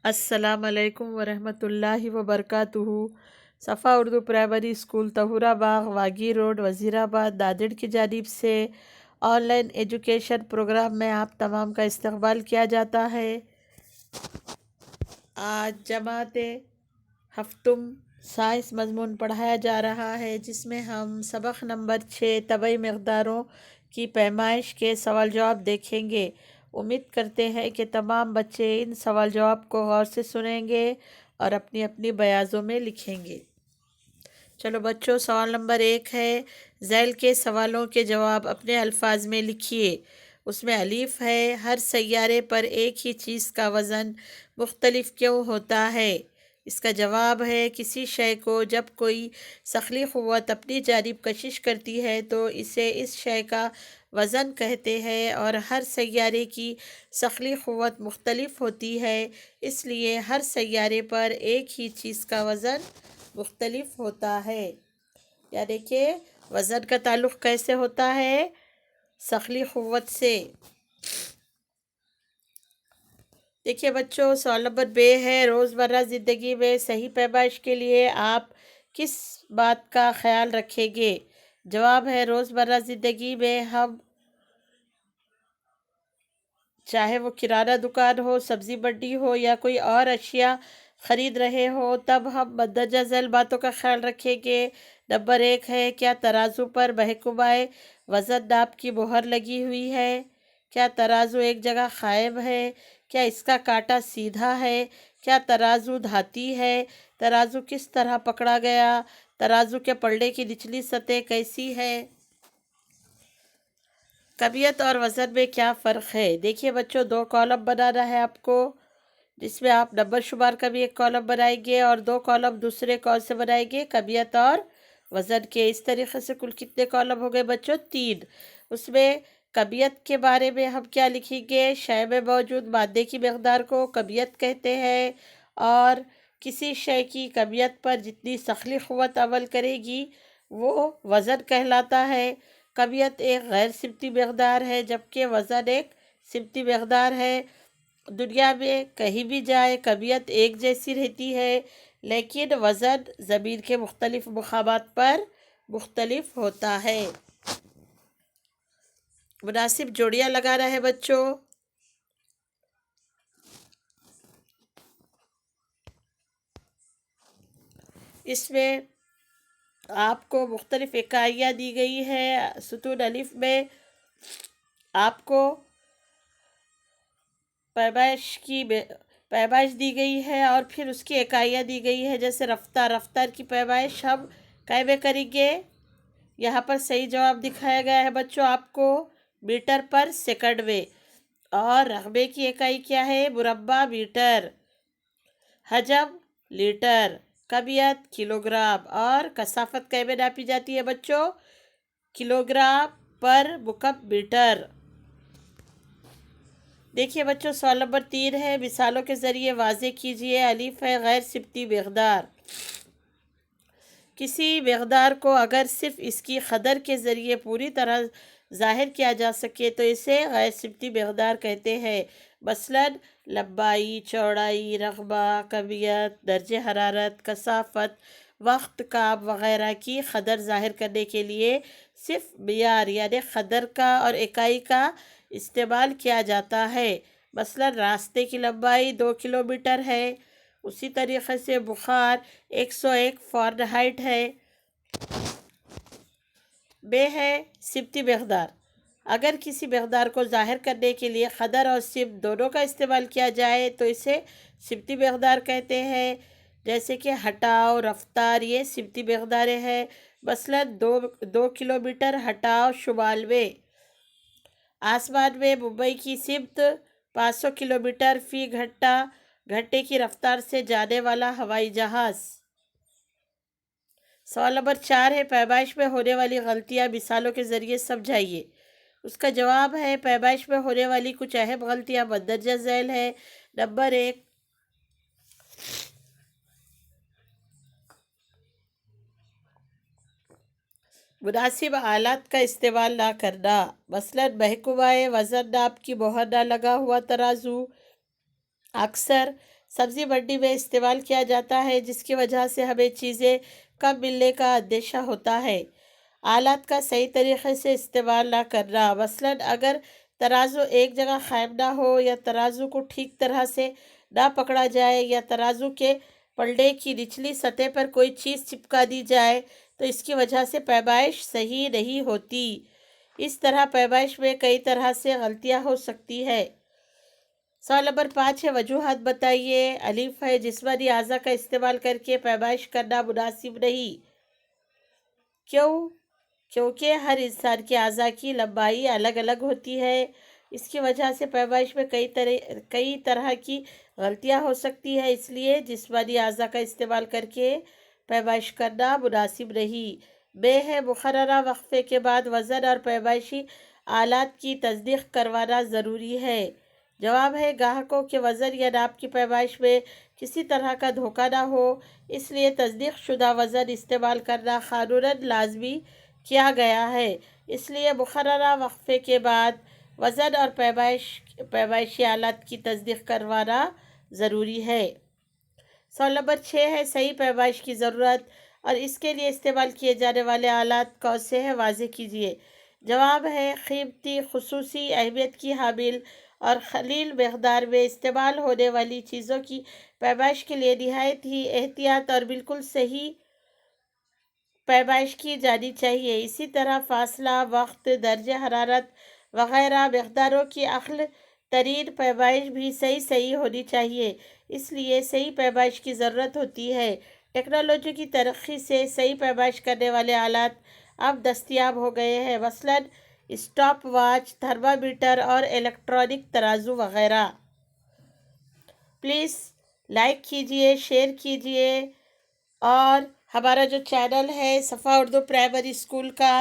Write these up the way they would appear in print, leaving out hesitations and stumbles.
السلام علیکم ورحمۃ اللہ وبرکاتہ۔ صفا اردو پرائمری اسکول طہورہ باغ واگی روڈ وزیر آباد دادڑ کی جانب سے آن لائن ایجوکیشن پروگرام میں آپ تمام کا استقبال کیا جاتا ہے۔ آج جماعت ہفتم سائنس مضمون پڑھایا جا رہا ہے، جس میں ہم سبق نمبر 6 طبعی مقداروں کی پیمائش کے سوال جواب دیکھیں گے۔ امید کرتے ہیں کہ تمام بچے ان سوال جواب کو غور سے سنیں گے اور اپنی اپنی بیاضوں میں لکھیں گے۔ چلو بچوں، سوال نمبر 1 ہے، ذیل کے سوالوں کے جواب اپنے الفاظ میں لکھیے۔ اس میں الف ہے، ہر سیارے پر ایک ہی چیز کا وزن مختلف کیوں ہوتا ہے؟ اس کا جواب ہے، کسی شے کو جب کوئی سخلی قوت اپنی جانب کشش کرتی ہے تو اسے اس شے کا وزن کہتے ہیں، اور ہر سیارے کی سخلی قوت مختلف ہوتی ہے، اس لیے ہر سیارے پر ایک ہی چیز کا وزن مختلف ہوتا ہے۔ یعنی کہ وزن کا تعلق کیسے ہوتا ہے؟ سخلی قوت سے۔ دیکھیے بچوں، سوال نمبر 2 ہے، روزمرہ زندگی میں صحیح پیمائش کے لیے آپ کس بات کا خیال رکھیں گے؟ جواب ہے، روزمرہ زندگی میں ہم چاہے وہ کرانہ دکان ہو، سبزی منڈی ہو یا کوئی اور اشیاء خرید رہے ہو، تب ہم مندرجہ ذیل باتوں کا خیال رکھیں گے۔ نمبر 1 ہے، کیا ترازو پر محکمہ وزن ناپ کی مہر لگی ہوئی ہے؟ کیا ترازو ایک جگہ قائم ہے؟ کیا اس کا کانٹا سیدھا ہے؟ کیا ترازو دھاتی ہے؟ ترازو کس طرح پکڑا گیا؟ ترازو کے پلڑے کی نچلی سطح کیسی ہے؟ کمیت اور وزن میں کیا فرق ہے؟ دیکھیے بچوں، 2 کالم بنانا ہے آپ کو، جس میں آپ نمبر شمار کا بھی ایک کالم بنائیں گے اور 2 کالم دوسرے کون سے بنائیں گے؟ کمیت اور وزن کے۔ اس طریقے سے کل کتنے کالم ہو گئے بچوں؟ 3۔ اس میں کمیت کے بارے میں ہم کیا لکھیں گے؟ شے میں موجود مادے کی مقدار کو کمیت کہتے ہیں، اور کسی شے کی کمیت پر جتنی سخلی قوت عمل کرے گی وہ وزن کہلاتا ہے۔ کمیت ایک غیر سمتی مقدار ہے، جبکہ وزن ایک سمتی مقدار ہے۔ دنیا میں کہیں بھی جائے کمیت ایک جیسی رہتی ہے، لیکن وزن زمین کے مختلف مقامات پر مختلف ہوتا ہے۔ مناسب جوڑیاں لگانا ہے بچوں۔ اس میں آپ کو مختلف اکائیاں دی گئی ہیں۔ ستون الف میں آپ کو پیمائش دی گئی ہے، اور پھر اس کی اکائیاں دی گئی ہے، جیسے رفتار۔ رفتار کی پیمائش ہم کیا میں کریں گے؟ یہاں پر صحیح جواب دکھایا گیا ہے بچوں آپ کو، میٹر پر سیکنڈ میں۔ اور رقبے کی اکائی کیا ہے؟ مربع میٹر۔ حجم لیٹر۔ کمیت کلوگرام۔ اور کثافت کیا میں ناپی جاتی ہے بچوں؟ کلوگرام پر مکعب میٹر۔ دیکھیے بچوں، سوال نمبر 3 ہے، مثالوں کے ذریعے واضح کیجیے۔ الف ہے، غیر سمتی مقدار۔ کسی مقدار کو اگر صرف اس کی قدر کے ذریعے پوری طرح ظاہر کیا جا سکے تو اسے غیر سمتی مقدار کہتے ہیں۔ مثلاً لمبائی، چوڑائی، رقبہ، کمیت، درجہ حرارت، کثافت، وقت، کام وغیرہ کی قدر ظاہر کرنے کے لیے صرف معیار یعنی قدر کا اور اکائی کا استعمال کیا جاتا ہے۔ مثلاً راستے کی لمبائی 2 کلومیٹر ہے، اسی طریقے سے بخار 101 فارنہائٹ ہے۔ بے ہے سمتی مقدار۔ اگر کسی مقدار کو ظاہر کرنے کے لیے قدر اور سمت دونوں کا استعمال کیا جائے تو اسے سمتی مقدار کہتے ہیں، جیسے کہ ہٹاؤ، رفتار، یہ سمتی مقداریں ہیں۔ مثلاً 2 کلومیٹر ہٹاؤ شمال میں۔ آسمان میں ممبئی کی سمت 500 کلومیٹر فی گھنٹے کی رفتار سے جانے والا ہوائی جہاز۔ سوال نمبر 4 ہے، پیمائش میں ہونے والی غلطیاں مثالوں کے ذریعے سمجھائیے۔ اس کا جواب ہے، پیمائش میں ہونے والی کچھ اہم غلطیاں مندرجہ ذیل ہے۔ نمبر 1، مناسب آلات کا استعمال نہ کرنا۔ مثلاً محکمہ وزن ناپ کی مہر نہ لگا ہوا ترازو۔ اکثر سبزی منڈی میں استعمال کیا جاتا ہے، جس کی وجہ سے ہمیں چیزیں کم ملنے کا اندیشہ ہوتا ہے۔ آلات کا صحیح طریقے سے استعمال نہ کرنا، مثلاً اگر ترازو ایک جگہ قائم نہ ہو، یا ترازو کو ٹھیک طرح سے نہ پکڑا جائے، یا ترازو کے پلڑے کی نچلی سطح پر کوئی چیز چپکا دی جائے تو اس کی وجہ سے پیمائش صحیح نہیں ہوتی۔ اس طرح پیمائش میں کئی طرح سے غلطیاں ہو سکتی ہے۔ سوال نمبر 5 ہے، وجوہات بتائیے۔ الف ہے، جسمانی اعضاء کا استعمال کر کے پیمائش کرنا مناسب نہیں۔ کیوں؟ کیونکہ ہر انسان کے اعضاء کی لمبائی الگ الگ ہوتی ہے، اس کی وجہ سے پیمائش میں کئی طرح کی غلطیاں ہو سکتی ہے، اس لیے جسمانی اعضاء کا استعمال کر کے پیمائش کرنا مناسب نہیں۔ ب ہے، مقررہ وقفے کے بعد وزن اور پیمائشی آلات کی تصدیق کروانا ضروری ہے۔ جواب ہے، گاہکوں کے وزن یا ناپ کی پیمائش میں کسی طرح کا دھوکہ نہ ہو، اس لیے تصدیق شدہ وزن استعمال کرنا قانوناً لازمی کیا گیا ہے۔ اس لیے مقررہ وقفے کے بعد وزن اور پیمائشی آلات کی تصدیق کروانا ضروری ہے۔ سوال نمبر 6 ہے، صحیح پیمائش کی ضرورت اور اس کے لیے استعمال کیے جانے والے آلات کون سے ہیں، واضح کیجیے۔ جواب ہے، قیمتی، خصوصی اہمیت کی حامل اور قلیل مقدار میں استعمال ہونے والی چیزوں کی پیمائش کے لیے نہایت ہی احتیاط اور بالکل صحیح پیمائش کی جانی چاہیے۔ اسی طرح فاصلہ، وقت، درجہ حرارت وغیرہ مقداروں کی اقل ترین پیمائش بھی صحیح ہونی چاہیے، اس لیے صحیح پیمائش کی ضرورت ہوتی ہے۔ ٹیکنالوجی کی ترقی سے صحیح پیمائش کرنے والے آلات اب دستیاب ہو گئے ہیں، مثلاً اسٹاپ واچ، تھرمامیٹر اور الیکٹرانک ترازو وغیرہ۔ پلیز لائک کیجئے، شیئر کیجئے، اور ہمارا جو چینل ہے صفا اردو پرائمری اسکول کا،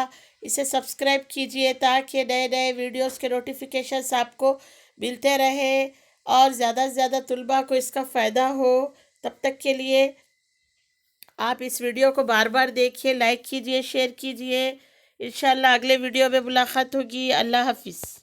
اسے سبسکرائب کیجئے تاکہ نئے نئے ویڈیوز کے نوٹیفیکیشنز آپ کو ملتے رہے اور زیادہ سے زیادہ طلباء کو اس کا فائدہ ہو۔ تب تک کے لیے آپ اس ویڈیو کو بار بار دیکھیے، لائک کیجئے، شیئر کیجئے۔ انشاءاللہ اگلے ویڈیو میں ملاقات ہوگی۔ اللہ حافظ۔